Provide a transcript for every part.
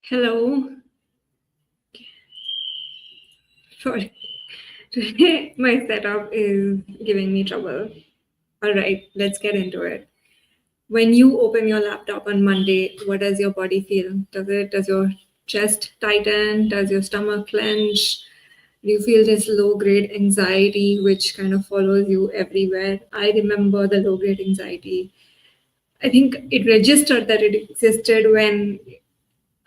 Hello. Sorry. Today my setup is giving me trouble. All right, let's get into it. When you open your laptop on Monday, what does your body feel? Does your chest tighten? Does your stomach clench? Do you feel this low grade anxiety which kind of follows you everywhere? I remember the low grade anxiety. I think it registered that it existed when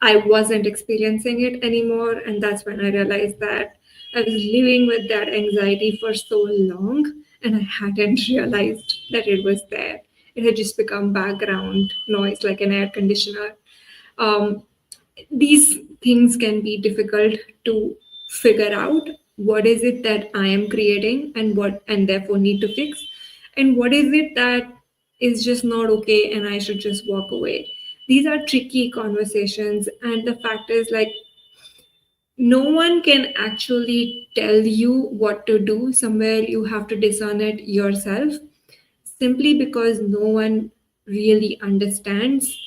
I wasn't experiencing it anymore. And that's when I realized that I was living with that anxiety for so long and I hadn't realized that it was there. It had just become background noise like an air conditioner. Um, these things can be difficult to figure out. What is it that I am creating and therefore need to fix? And what is it that is just not okay and I should just walk away? These are tricky conversations, and the fact is, like, no one can actually tell you what to do. Somewhere you have to discern it yourself, simply because no one really understands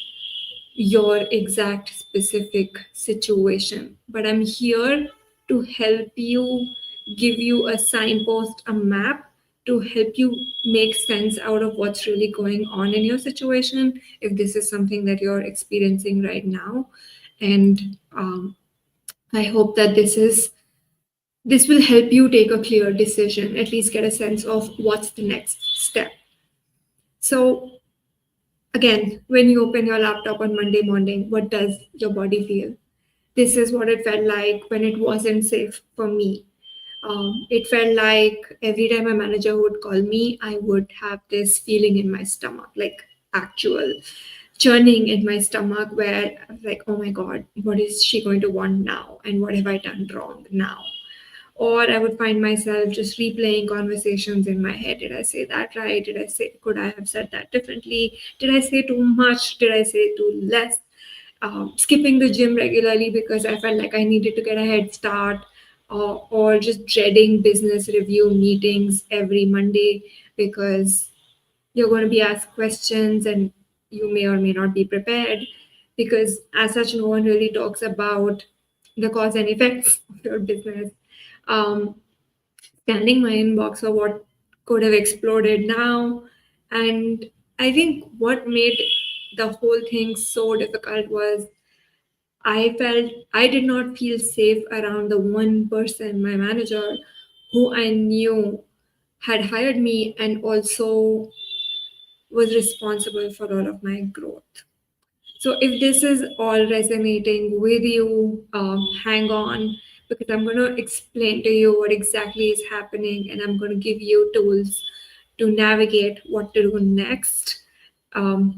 your exact specific situation. But I'm here to help you, give you a signpost, a map to help you make sense out of what's really going on in your situation, if this is something that you're experiencing right now. And I hope that this will help you take a clear decision, at least get a sense of what's the next step. So again, when you open your laptop on Monday morning, what does your body feel? This is what it felt like when it wasn't safe for me. It felt like every time a manager would call me, I would have this feeling in my stomach, like actual churning in my stomach, where I was like, oh my God, what is she going to want now? And what have I done wrong now? Or I would find myself just replaying conversations in my head. Did I say that right? Could I have said that differently? Did I say too much? Did I say too less? Skipping the gym regularly because I felt like I needed to get a head start, or just dreading business review meetings every Monday because you're going to be asked questions and you may or may not be prepared, because as such no one really talks about the cause and effects of your business. um, Scanning my inbox for what could have exploded now. And I think what made the whole thing so difficult was I felt I did not feel safe around the one person, my manager, who I knew had hired me and also was responsible for all of my growth. So if this is all resonating with you, hang on, because I'm going to explain to you what exactly is happening and I'm going to give you tools to navigate what to do next.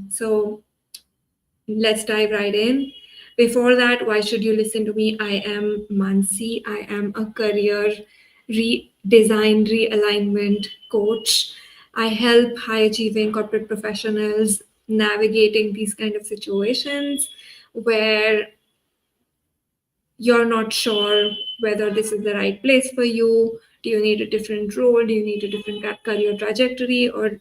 So let's dive right in. Before that, why should you listen to me? I am Mansi. I am a career design realignment coach. I help high achieving corporate professionals navigating these kind of situations where you're not sure whether this is the right place for you. Do you need a different role? Do you need a different career trajectory? Or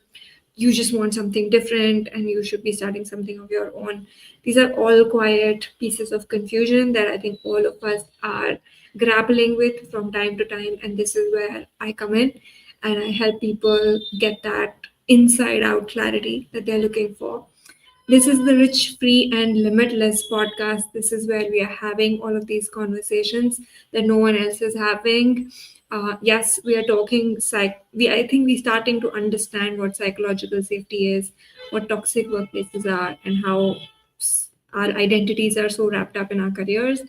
you just want something different and you should be starting something of your own? These are all quiet pieces of confusion that I think all of us are grappling with from time to time. And this is where I come in and I help people get that inside out clarity that they're looking for. This is the Rich, Free, and Limitless podcast. This is where we are having all of these conversations that no one else is having. Yes, we are talking I think we're starting to understand what psychological safety is, what toxic workplaces are, and how our identities are so wrapped up in our careers.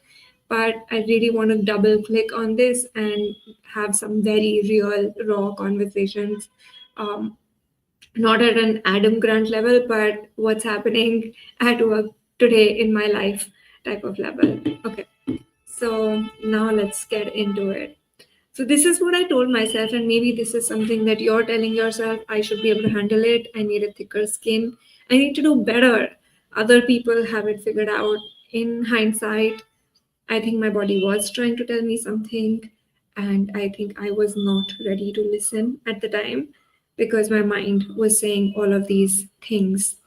But I really want to double click on this and have some very real, raw conversations. Um, Not at an Adam Grant level, but what's happening at work today in my life type of level. Okay, so now let's get into it. So, this is what I told myself, and maybe this is something that you're telling yourself. I should be able to handle it. I need a thicker skin. I need to do better. Other people have it figured out. In hindsight, I think my body was trying to tell me something, and I think I was not ready to listen at the time because my mind was saying all of these things.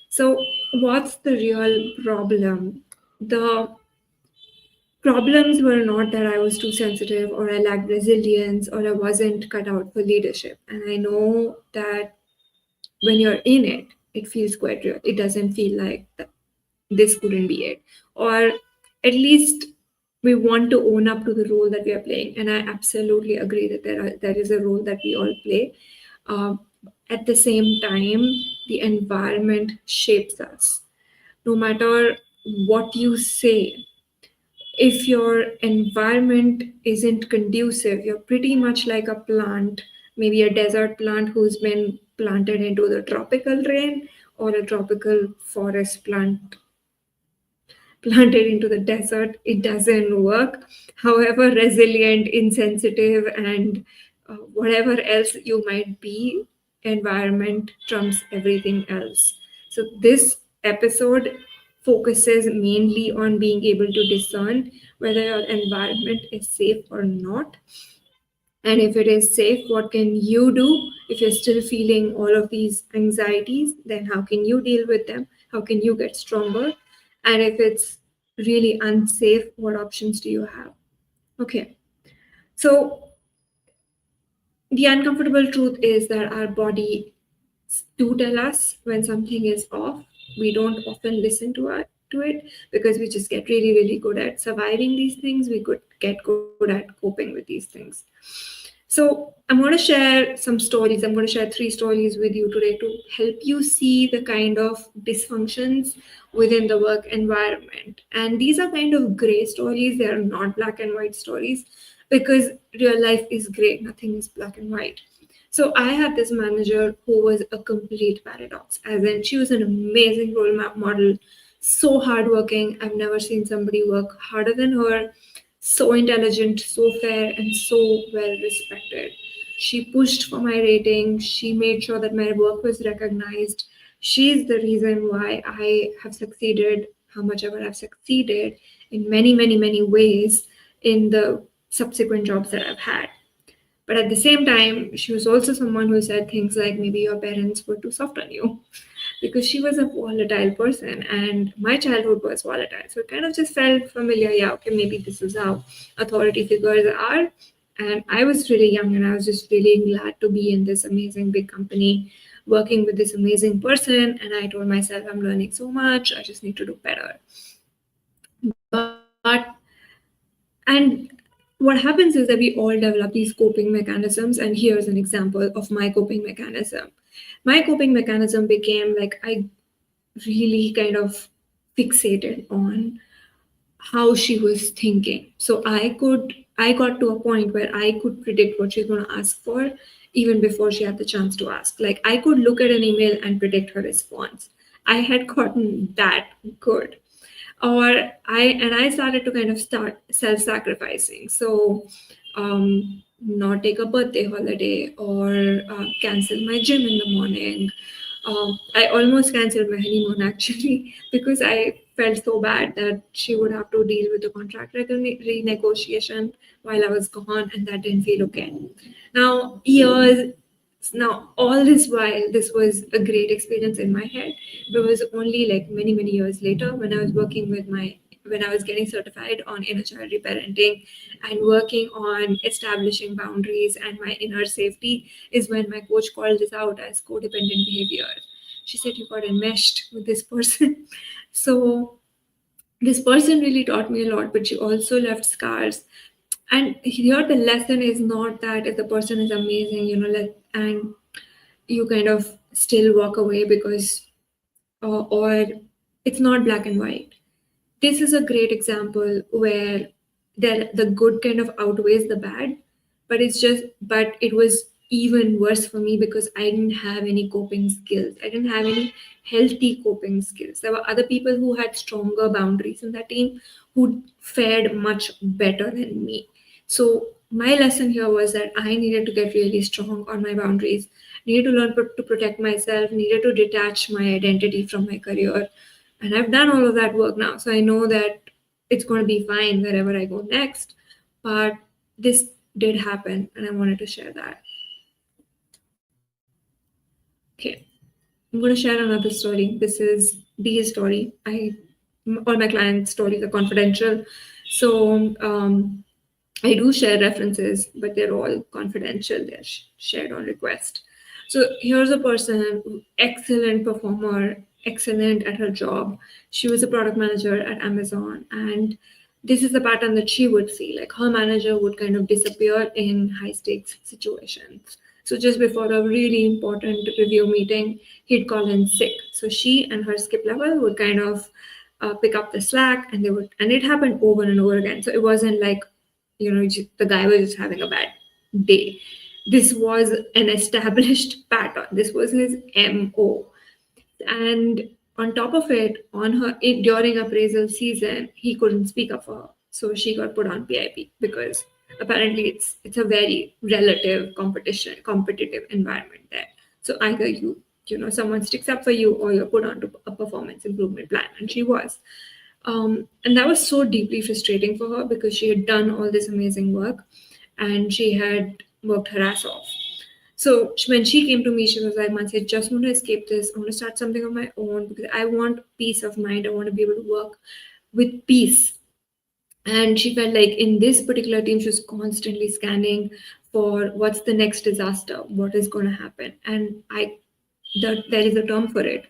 So, what's the real problem? The Problems were not that I was too sensitive or I lacked resilience or I wasn't cut out for leadership. And I know that when you're in it, it feels quite real. It doesn't feel like this couldn't be it. Or at least we want to own up to the role that we are playing. And I absolutely agree that there is a role that we all play. Um, at the same time, the environment shapes us. No matter what you say, if your environment isn't conducive, you're pretty much like a plant, maybe a desert plant who's been planted into the tropical rain, or a tropical forest plant planted into the desert. It doesn't work. However resilient, insensitive, and whatever else you might be, environment trumps everything else. So this episode focuses mainly on being able to discern whether your environment is safe or not. And if it is safe, what can you do? If you're still feeling all of these anxieties, then how can you deal with them? How can you get stronger? And if it's really unsafe, what options do you have? Okay. So the uncomfortable truth is that our body do tell us when something is off. We don't often listen to it because we just get really, really good at surviving these things. We could get good at coping with these things. So I'm going to share some stories. I'm going to share 3 stories with you today to help you see the kind of dysfunctions within the work environment. And these are kind of gray stories. They are not black and white stories because real life is gray. Nothing is black and white. So I had this manager who was a complete paradox, as in she was an amazing model, so hardworking. I've never seen somebody work harder than her, so intelligent, so fair, and so well respected. She pushed for my rating. She made sure that my work was recognized. She's the reason why I have succeeded how much ever I've succeeded in many, many, many ways in the subsequent jobs that I've had. But at the same time, she was also someone who said things like maybe your parents were too soft on you because she was a volatile person and my childhood was volatile. So it kind of just felt familiar. Yeah, okay, maybe this is how authority figures are. And I was really young and I was just really glad to be in this amazing big company working with this amazing person. And I told myself, I'm learning so much, I just need to do better. And what happens is that we all develop these coping mechanisms. And here's an example of my coping mechanism. My coping mechanism became like I really kind of fixated on how she was thinking. So I got to a point where I could predict what she's going to ask for even before she had the chance to ask. Like I could look at an email and predict her response. I had gotten that good. Or I started to kind of start self-sacrificing. So not take a birthday holiday or cancel my gym in the morning. I almost canceled my honeymoon actually because I felt so bad that she would have to deal with the contract renegotiation while I was gone, and that didn't feel okay. Now, all this while, this was a great experience in my head. It was only like many, many years later when I was when I was getting certified on inner child reparenting and working on establishing boundaries and my inner safety is when my coach called this out as codependent behavior. She said, you got enmeshed with this person. So this person really taught me a lot, but she also left scars. And here the lesson is not that if the person is amazing, and you kind of still walk away because, or it's not black and white. This is a great example where the good kind of outweighs the bad, but it was even worse for me because I didn't have any coping skills. I didn't have any healthy coping skills. There were other people who had stronger boundaries in that team who fared much better than me. So my lesson here was that I needed to get really strong on my boundaries, needed to learn to protect myself, needed to detach my identity from my career. And I've done all of that work now. So I know that it's going to be fine wherever I go next. But this did happen, and I wanted to share that. Okay. I'm going to share another story. This is Dee's story. All my clients' stories are confidential. So I do share references, but they're all confidential. They're shared on request. So here's a person, excellent performer, excellent at her job. She was a product manager at Amazon, and this is the pattern that she would see. Like her manager would kind of disappear in high stakes situations. So just before a really important review meeting, he'd call in sick. So she and her skip level would kind of pick up the slack, and they would, and it happened over and over again. So it wasn't like the guy was just having a bad day. This was an established pattern. This was his MO. And on top of it, during appraisal season, he couldn't speak up for her. So she got put on PIP because apparently it's a very relative competitive environment there. So either someone sticks up for you, or you're put onto a performance improvement plan. And she was. And that was so deeply frustrating for her because she had done all this amazing work and she had worked her ass off. So when she came to me, she was like, Mansi, I just want to escape this. I want to start something on my own because I want peace of mind. I want to be able to work with peace. And she felt like in this particular team, she was constantly scanning for what's the next disaster, what is going to happen. And there is a term for it.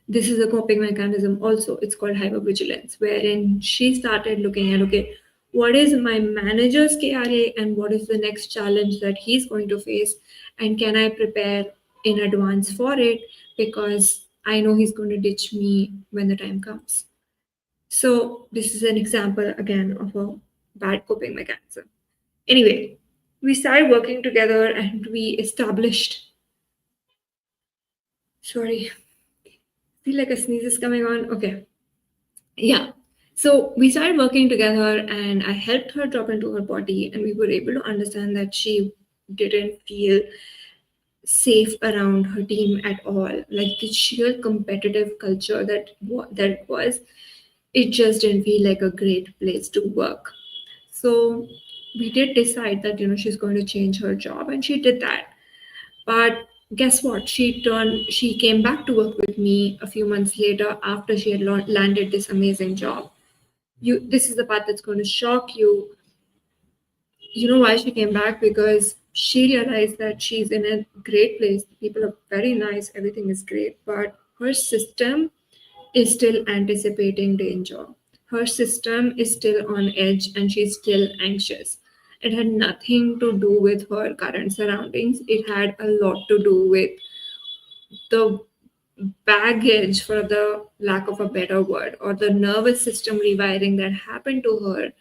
This is a coping mechanism also. It's called hypervigilance, wherein she started looking at, okay, what is my manager's KRA and what is the next challenge that he's going to face? And can I prepare in advance for it? Because I know he's going to ditch me when the time comes. So this is an example again of a bad coping mechanism. Anyway, we started working together and we established. Sorry, I feel like a sneeze is coming on. Okay. Yeah. So we started working together and I helped her drop into her body, and we were able to understand that she didn't feel safe around her team at all. Like the sheer competitive culture that was, it just didn't feel like a great place to work. So we did decide that she's going to change her job, and she did that. But guess what? She came back to work with me a few months later after she had landed this amazing job. This is the part that's going to shock you. You know why she came back? Because she realized that she's in a great place. People are very nice, everything is great, but her system is still anticipating danger. Her system is still on edge and she's still anxious. It had nothing to do with her current surroundings. It had a lot to do with the baggage, for the lack of a better word, or the nervous system rewiring that happened to her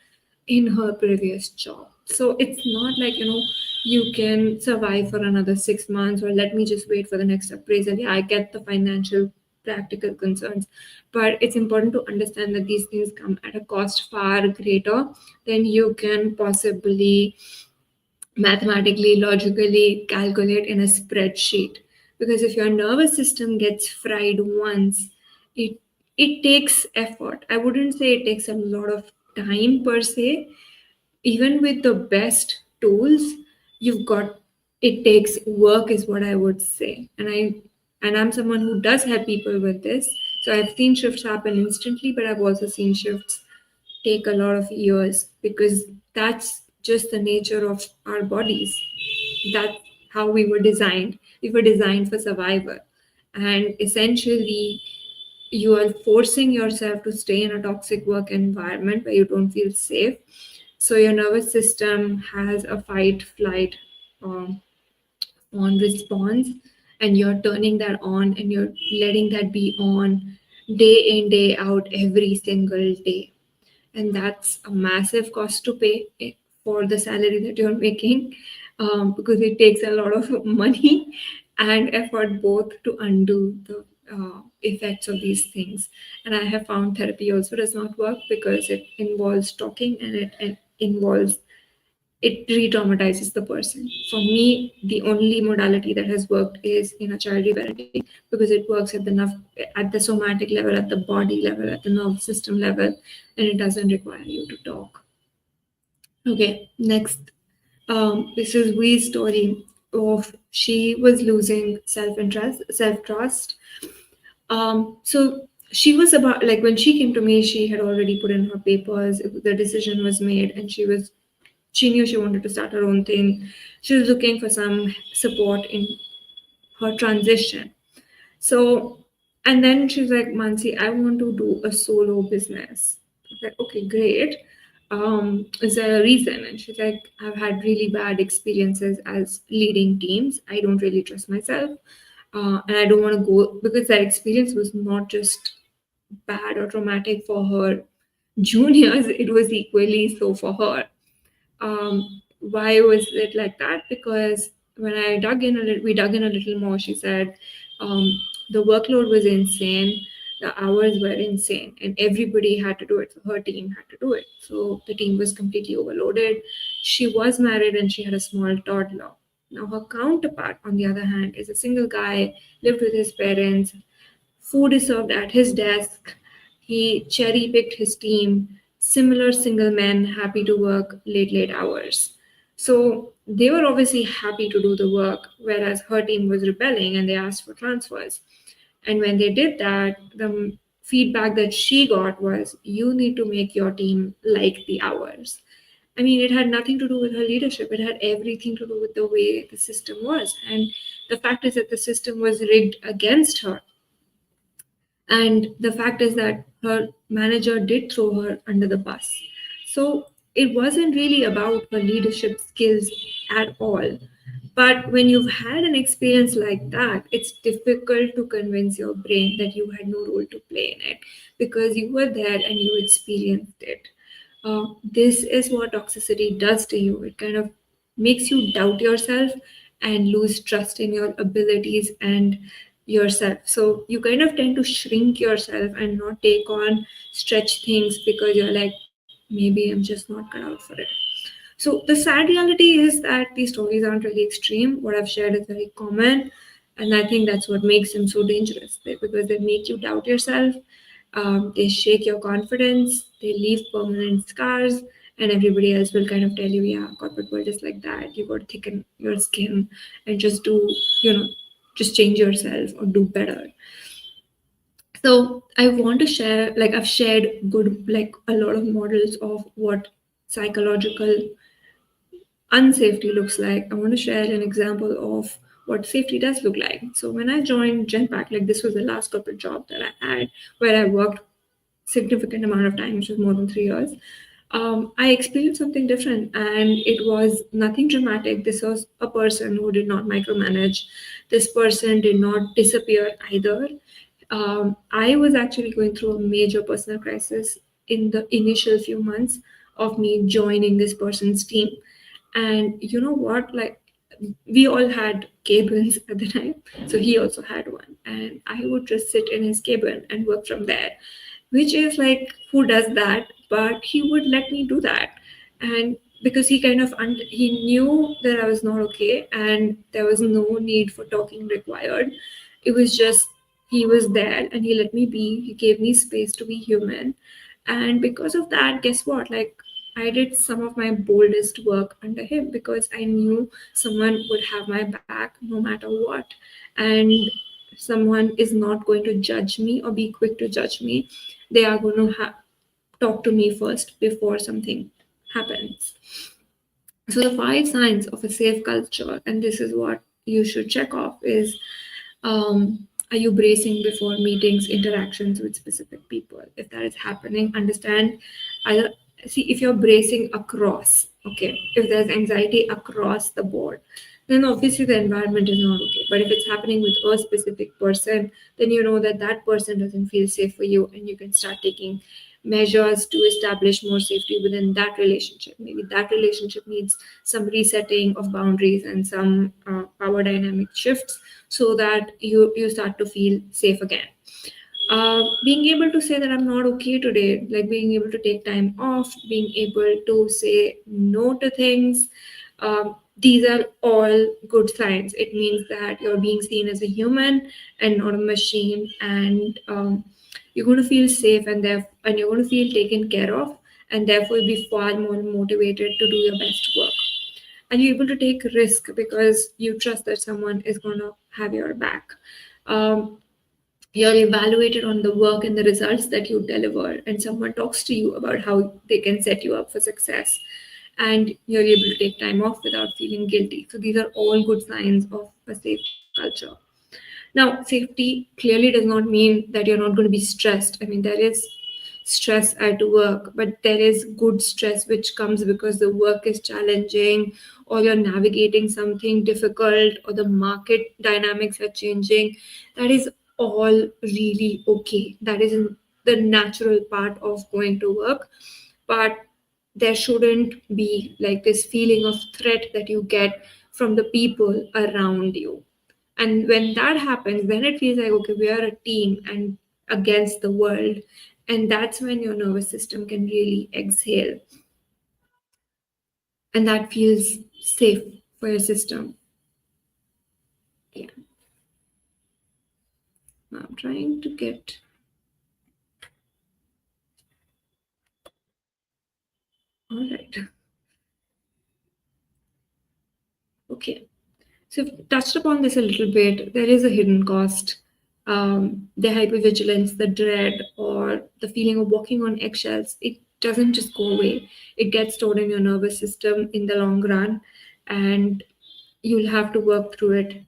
in her previous job. So it's not like, you can survive for another 6 months, or let me just wait for the next appraisal. Yeah, I get the financial, practical concerns, but it's important to understand that these things come at a cost far greater than you can possibly mathematically, logically calculate in a spreadsheet. Because if your nervous system gets fried once, it it takes effort. I wouldn't say it takes a lot of time per se. Even with the best tools, you've got it takes work is what I would say. And I'm someone who does help people with this. So I've seen shifts happen instantly, but I've also seen shifts take a lot of years because that's just the nature of our bodies. That's how we were designed. We were designed for survival. And essentially, you are forcing yourself to stay in a toxic work environment where you don't feel safe. So your nervous system has a fight, flight, um, on response, and you're turning that on and you're letting that be on day in, day out, every single day. And that's a massive cost to pay for the salary that you're making, because it takes a lot of money and effort both to undo the effects of these things. And I have found therapy also does not work because it involves talking, and it involves it re-traumatizes the person. For me, the only modality that has worked is in a child reparenting because it works at the somatic level, at the body level, at the nervous system level, and it doesn't require you to talk. Okay, next. This is Wee's story of she was losing self-trust. So she was about, like, when she came to me, she had already put in her papers, the decision was made, and she knew she wanted to start her own thing. She was looking for some support in her transition. So, and then she's like, Mansi, I want to do a solo business. I was like, okay, great. Is there a reason? And she's like, I've had really bad experiences as leading teams. I don't really trust myself. And I don't want to go, because that experience was not just bad or traumatic for her juniors, it was equally so for her. Why was it like that? Because when I dug in a little, we dug in a little more. She said um, the workload was insane, the hours were insane, and everybody had to do it. So her team had to do it. So the team was completely overloaded. She was married and she had a small toddler. Now her counterpart, on the other hand, is a single guy, lived with his parents. Food is served at his desk. He cherry picked his team. Similar single men happy to work late hours. So they were obviously happy to do the work, whereas her team was rebelling and they asked for transfers. And when they did that, the feedback that she got was, you need to make your team like the hours. I mean, it had nothing to do with her leadership. It had everything to do with the way the system was. And the fact is that the system was rigged against her. And the fact is that her manager did throw her under the bus. So it wasn't really about her leadership skills at all. But when you've had an experience like that, it's difficult to convince your brain that you had no role to play in it, because you were there and you experienced it. This is what toxicity does to you. It kind of makes you doubt yourself and lose trust in your abilities and yourself. So you kind of tend to shrink yourself and not take on stretch things because you're like, maybe I'm just not cut out for it. So the sad reality is that these stories aren't really extreme. What I've shared is very common, and I think that's what makes them so dangerous, because they make you doubt yourself. They shake your confidence. They leave permanent scars, and everybody else will kind of tell you, "Yeah, corporate world is like that. You got to thicken your skin and just do, you know, just change yourself or do better." So I want to share, like, I've shared good, like, a lot of models of what psychological unsafety looks like. I want to share an example of what safety does look like. So when I joined Genpact, like, this was the last corporate job that I had, where I worked significant amount of time, which was more than 3 years. I experienced something different, and it was nothing dramatic. This was a person who did not micromanage. This person did not disappear either. I was actually going through a major personal crisis in the initial few months of me joining this person's team. And you know what? Like, we all had cabins at the time. So he also had one. And I would just sit in his cabin and work from there, which is like, who does that? But he would let me do that. And because he kind of he knew that I was not okay and there was no need for talking required. It was just, he was there and he let me be. He gave me space to be human. And because of that, guess what? Like, I did some of my boldest work under him because I knew someone would have my back no matter what. And someone is not going to judge me or be quick to judge me. They are going to talk to me first before something happens. So the 5 signs of a safe culture, and this is what you should check off, is are you bracing before meetings, interactions with specific people? If that is happening, understand, either, see, if you're bracing across, okay, if there's anxiety across the board, then obviously the environment is not okay. But if it's happening with a specific person, then you know that that person doesn't feel safe for you, and you can start taking measures to establish more safety within that relationship. Maybe that relationship needs some resetting of boundaries and some power dynamic shifts, so that you start to feel safe again. Being able to say that I'm not okay today, like being able to take time off, being able to say no to things, these are all good signs. It means that you're being seen as a human and not a machine, and you're going to feel safe, and you're going to feel taken care of, and therefore you'll be far more motivated to do your best work. And you're able to take risk because you trust that someone is going to have your back. Um, You're evaluated on the work and the results that you deliver, and someone talks to you about how they can set you up for success, and you're able to take time off without feeling guilty. So these are all good signs of a safe culture. Now, safety clearly does not mean that you're not going to be stressed. I mean, there is stress at work, but there is good stress which comes because the work is challenging, or you're navigating something difficult, or the market dynamics are changing. That is all really okay. That is the natural part of going to work. But there shouldn't be like this feeling of threat that you get from the people around you. And when that happens, then it feels like, okay, we are a team and against the world. And that's when your nervous system can really exhale. And that feels safe for your system. Yeah. Now I'm trying to get. All right. Okay. So I've touched upon this a little bit. There is a hidden cost. The hypervigilance, the dread, or the feeling of walking on eggshells, it doesn't just go away. It gets stored in your nervous system in the long run, and you'll have to work through it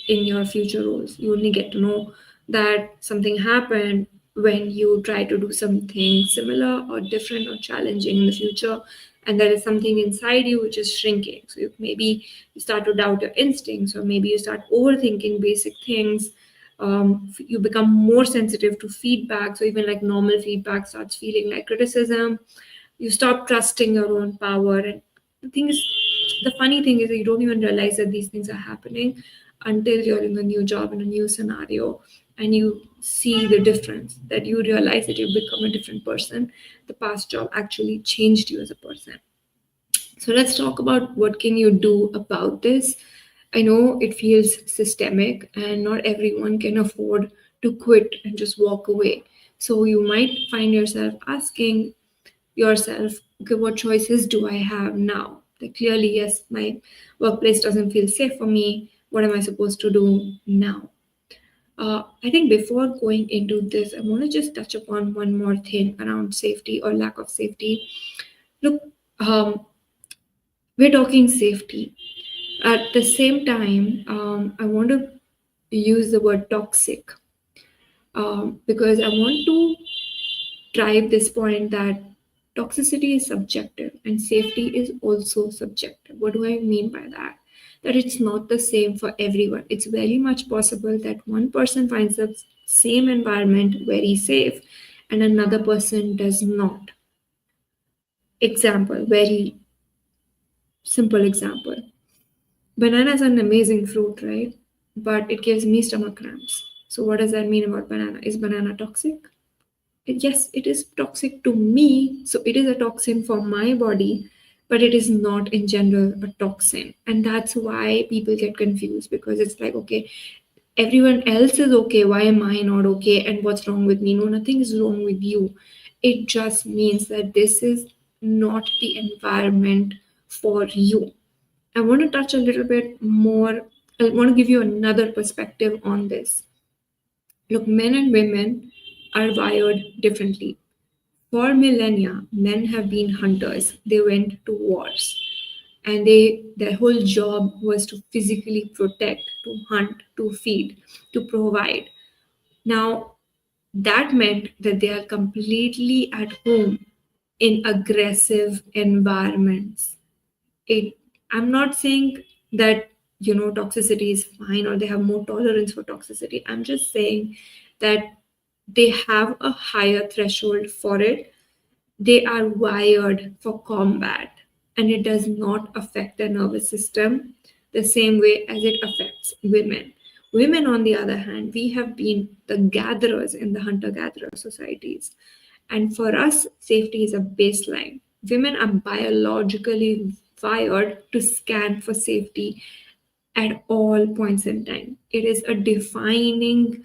in your future roles. You only get to know that something happened when you try to do something similar or different or challenging in the future, and there is something inside you which is shrinking. So maybe you start to doubt your instincts, or maybe you start overthinking basic things. You become more sensitive to feedback, so even like normal feedback starts feeling like criticism. You stop trusting your own power. And the thing is, the funny thing is that you don't even realize that these things are happening until you're in a new job, in a new scenario, and you see the difference, that you realize that you've become a different person. The past job actually changed you as a person. So let's talk about what can you do about this. I know it feels systemic, and not everyone can afford to quit and just walk away. So you might find yourself asking yourself, okay, what choices do I have now? Like, clearly, yes, my workplace doesn't feel safe for me. What am I supposed to do now? I think before going into this, I want to just touch upon one more thing around safety or lack of safety. Look, um, we're talking safety. At the same time, I want to use the word toxic, because I want to drive this point that toxicity is subjective and safety is also subjective. What do I mean by that? That it's not the same for everyone. It's very much possible that one person finds the same environment very safe and another person does not. Example, very simple example. Banana is an amazing fruit, right? But it gives me stomach cramps. So what does that mean about banana? Is banana toxic? Yes, it is toxic to me. So it is a toxin for my body, but it is not in general a toxin. And that's why people get confused, because it's like, okay, everyone else is okay. Why am I not okay? And what's wrong with me? No, nothing is wrong with you. It just means that this is not the environment for you. I want to touch a little bit more. I want to give you another perspective on this. Look, men and women are wired differently. For millennia, men have been hunters. They went to wars, and their whole job was to physically protect, to hunt, to feed, to provide. Now, that meant that they are completely at home in aggressive environments. It I'm not saying that toxicity is fine or they have more tolerance for toxicity. I'm just saying that they have a higher threshold for it. They are wired for combat, and it does not affect their nervous system the same way as it affects women. Women, on the other hand, we have been the gatherers in the hunter gatherer societies. And for us, safety is a baseline. Women are biologically wired to scan for safety at all points in time. It is a defining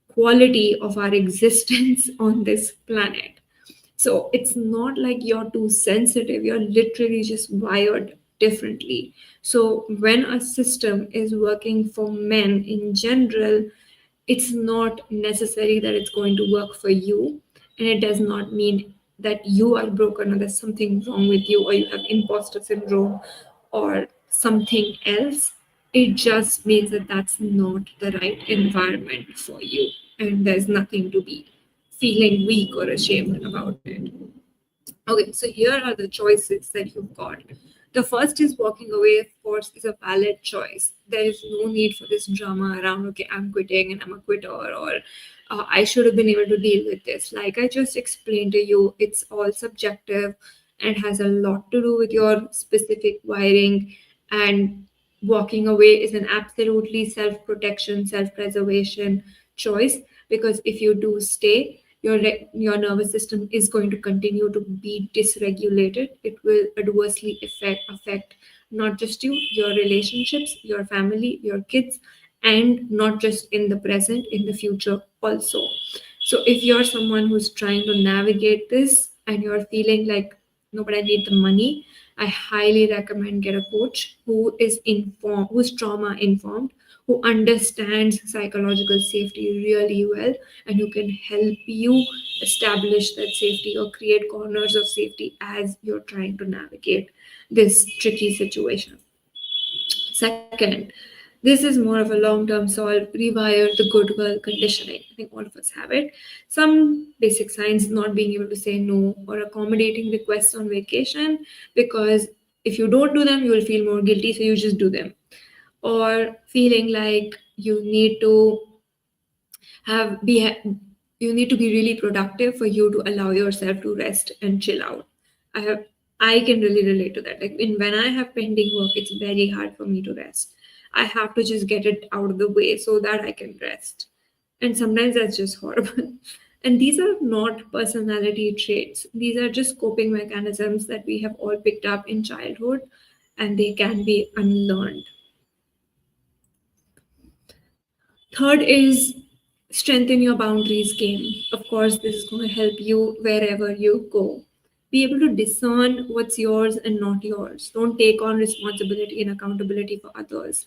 quality of our existence on this planet. So it's not like you're too sensitive, you're literally just wired differently. So when a system is working for men in general, it's not necessary that it's going to work for you, and it does not mean that you are broken or there's something wrong with you or you have imposter syndrome or something else. It just means that that's not the right environment for you, and there's nothing to be feeling weak or ashamed about it. Okay, so here are the choices that you've got. The first is walking away, of course, is a valid choice. There is no need for this drama around, okay, I'm quitting and I'm a quitter, or I should have been able to deal with this. Like I just explained to you, it's all subjective and has a lot to do with your specific wiring. And walking away is an absolutely self protection, self preservation choice, because if you do stay, your nervous system is going to continue to be dysregulated. It will adversely affect not just you, your relationships, your family, your kids, and not just in the present, in the future also. So if you're someone who's trying to navigate this and you're feeling like, no, but I need the money, I highly recommend get a coach who is informed, who's trauma informed, who understands psychological safety really well, and who can help you establish that safety or create corners of safety as you're trying to navigate this tricky situation. Second, this is more of a long term solve, rewire the good girl conditioning. I think all of us have it. Some basic signs: not being able to say no or accommodating requests on vacation, because if you don't do them, you will feel more guilty, so you just do them. Or feeling like have be you need to be really productive for you to allow yourself to rest and chill out. I can really relate to that. Like when I have pending work, it's very hard for me to rest. I have to just get it out of the way so that I can rest, and sometimes that's just horrible. And these are not personality traits, these are just coping mechanisms that we have all picked up in childhood, and they can be unlearned. Third is strengthen your boundaries game. Of course, this is going to help you wherever you go. Be able to discern what's yours and not yours. Don't take on responsibility and accountability for others.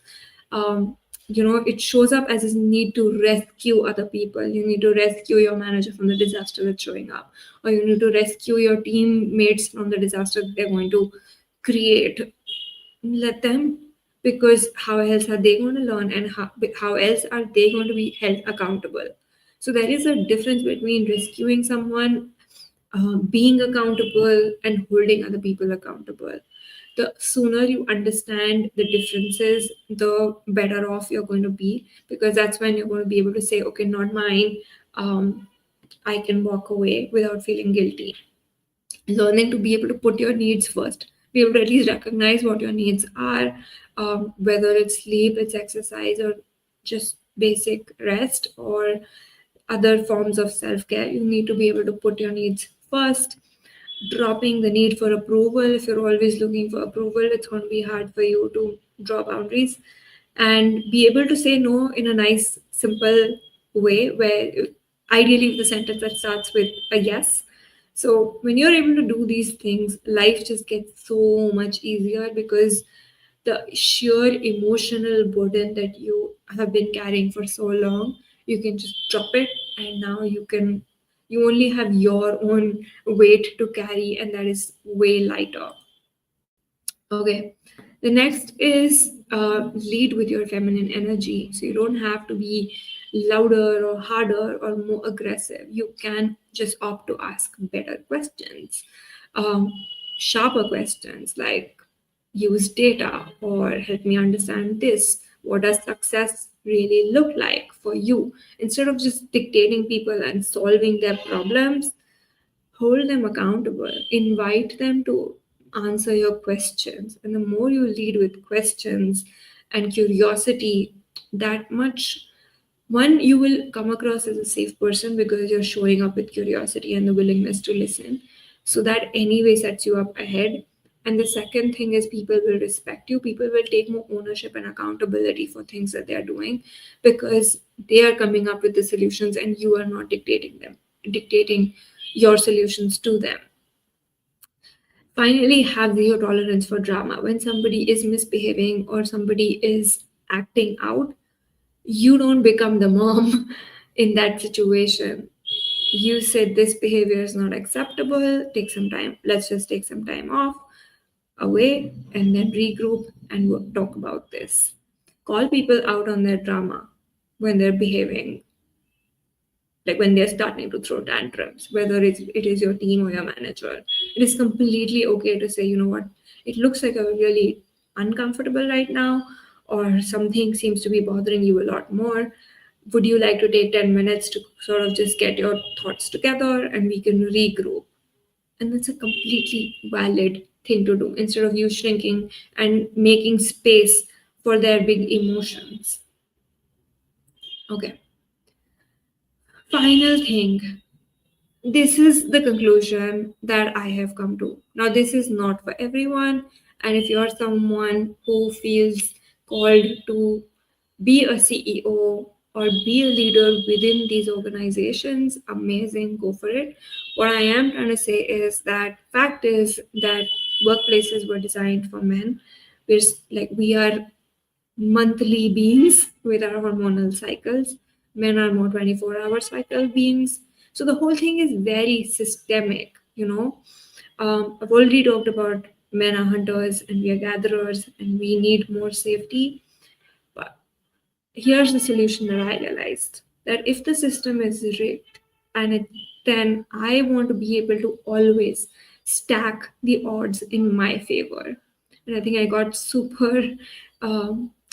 It shows up as a need to rescue other people. You need to rescue your manager from the disaster that's showing up, or you need to rescue your teammates from the disaster that they're going to create. Let them, because how else are they going to learn, and how else are they going to be held accountable? So there is a difference between rescuing someone, being accountable, and holding other people accountable. The sooner you understand the differences, the better off you're going to be, because that's when you're going to be able to say, okay, not mine. I can walk away without feeling guilty. Learning to be able to put your needs first, be able to at least recognize what your needs are, whether it's sleep, it's exercise, or just basic rest, or other forms of self-care. You need to be able to put your needs first. Dropping the need for approval. If you're always looking for approval, it's going to be hard for you to draw boundaries, and be able to say no in a nice simple way, where ideally the sentence that starts with a yes. So when you're able to do these things, life just gets so much easier, because the sheer emotional burden that you have been carrying for so long, you can just drop it, and now you only have your own weight to carry, and that is way lighter. Okay. The next is lead with your feminine energy. So you don't have to be louder or harder or more aggressive. You can just opt to ask better questions, um, sharper questions like, use data, or help me understand this. What does success really look like for you? Instead of just dictating people and solving their problems, hold them accountable, invite them to answer your questions. And the more you lead with questions and curiosity, that much, one, you will come across as a safe person because you're showing up with curiosity and the willingness to listen. So that anyway sets you up ahead. And the second thing is, people will respect you. People will take more ownership and accountability for things that they are doing, because they are coming up with the solutions and you are not dictating your solutions to them. Finally, have zero tolerance for drama. When somebody is misbehaving or somebody is acting out, You don't become the mom in that situation. You said this behavior is not acceptable, take some time, let's just take some time off, away, and then regroup and talk about this. Call people out on their drama when they're behaving, like when they're starting to throw tantrums, whether it is your team or your manager. It is completely okay to say, you know what, it looks like I'm really uncomfortable right now, or something seems to be bothering you a lot more. Would you like to take 10 minutes to sort of just get your thoughts together and we can regroup? And that's a completely valid thing to do instead of you shrinking and making space for their big emotions. Okay. Final thing, this is the conclusion that I have come to. Now, this is not for everyone. And if you're someone who feels called to be a CEO or be a leader within these organizations, amazing, go for it. What I am trying to say is that fact is that workplaces were designed for men. We are monthly beings with our hormonal cycles. Men are more 24-hour cycle beings. So the whole thing is very systemic, you know. I've already talked about men are hunters and we are gatherers and we need more safety. But here's the solution that I realized, that if the system is rigged and then I want to be able to always stack the odds in my favor. And I think I got super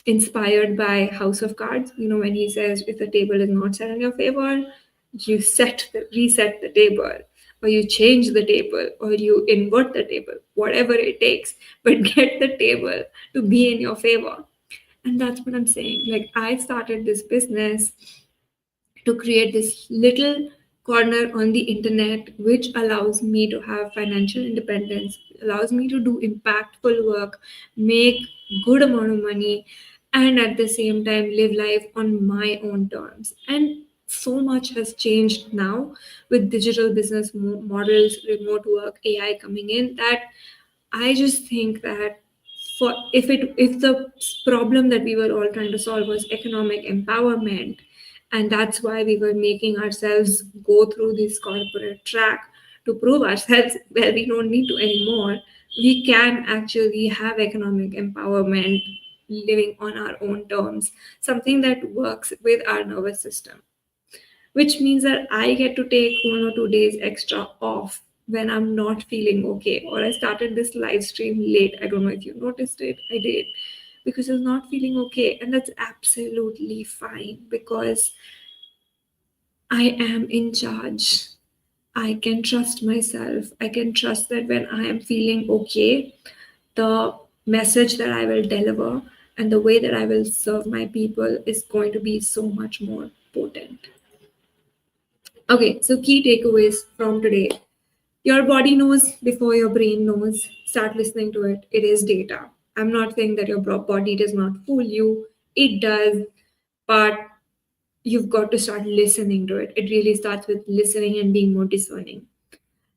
inspired by House of Cards. You know, when he says, if the table is not set in your favor, you reset the table, or you change the table, or you invert the table, whatever it takes, but get the table to be in your favor. And that's what I'm saying. Like, I started this business to create this little corner on the internet which allows me to have financial independence, allows me to do impactful work, make good amount of money, and at the same time live life on my own terms. And so much has changed now with digital business models, remote work, AI coming in, that I just think that for if the problem that we were all trying to solve was economic empowerment, and that's why we were making ourselves go through this corporate track to prove ourselves where we don't need to anymore, we can actually have economic empowerment living on our own terms, something that works with our nervous system, which means that I get to take 1 or 2 days extra off when I'm not feeling okay. Or I started this live stream late. I don't know if you noticed it. I did, because I was not feeling okay. And that's absolutely fine, because I am in charge. I can trust myself. I can trust that when I am feeling okay, the message that I will deliver and the way that I will serve my people is going to be so much more potent. Okay, so key takeaways from today. Your body knows before your brain knows. Start listening to it. It is data. I'm not saying that your body does not fool you, it does, but you've got to start listening to it. It really starts with listening and being more discerning.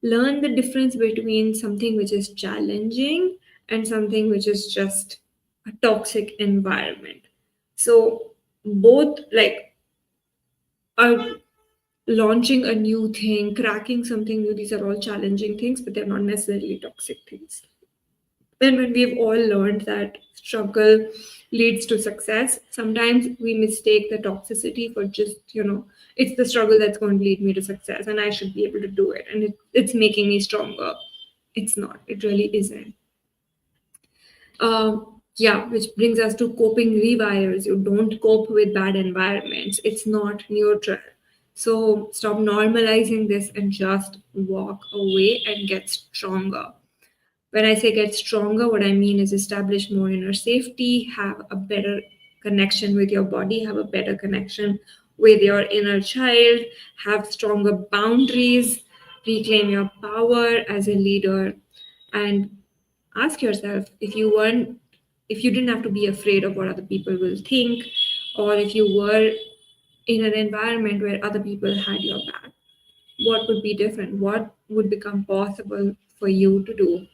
Learn the difference between something which is challenging and something which is just a toxic environment. So, both like are launching a new thing, cracking something new, these are all challenging things, but they're not necessarily toxic things. And when we've all learned that struggle leads to success, sometimes we mistake the toxicity for just, it's the struggle that's going to lead me to success and I should be able to do it. And it's making me stronger. It's not, it really isn't. Yeah, which brings us to coping rewires. You don't cope with bad environments, it's not neutral. So stop normalizing this and just walk away and get stronger. When I say get stronger, what I mean is establish more inner safety, have a better connection with your body, have a better connection with your inner child, have stronger boundaries, reclaim your power as a leader, and ask yourself, if you didn't have to be afraid of what other people will think, or if you were in an environment where other people had your back, what would be different? What would become possible for you to do?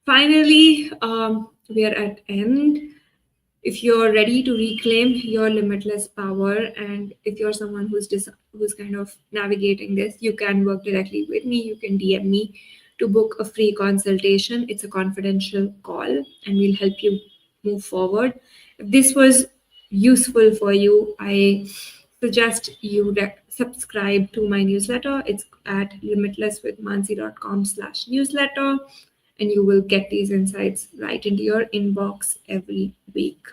Finally, we are at end. If you're ready to reclaim your limitless power, and if you're someone who's kind of navigating this, you can work directly with me. You can DM me to book a free consultation. It's a confidential call, and we'll help you move forward. If this was useful for you, I suggest you subscribe to my newsletter. It's at limitlesswithmansi.com/newsletter, and you will get these insights right into your inbox every week.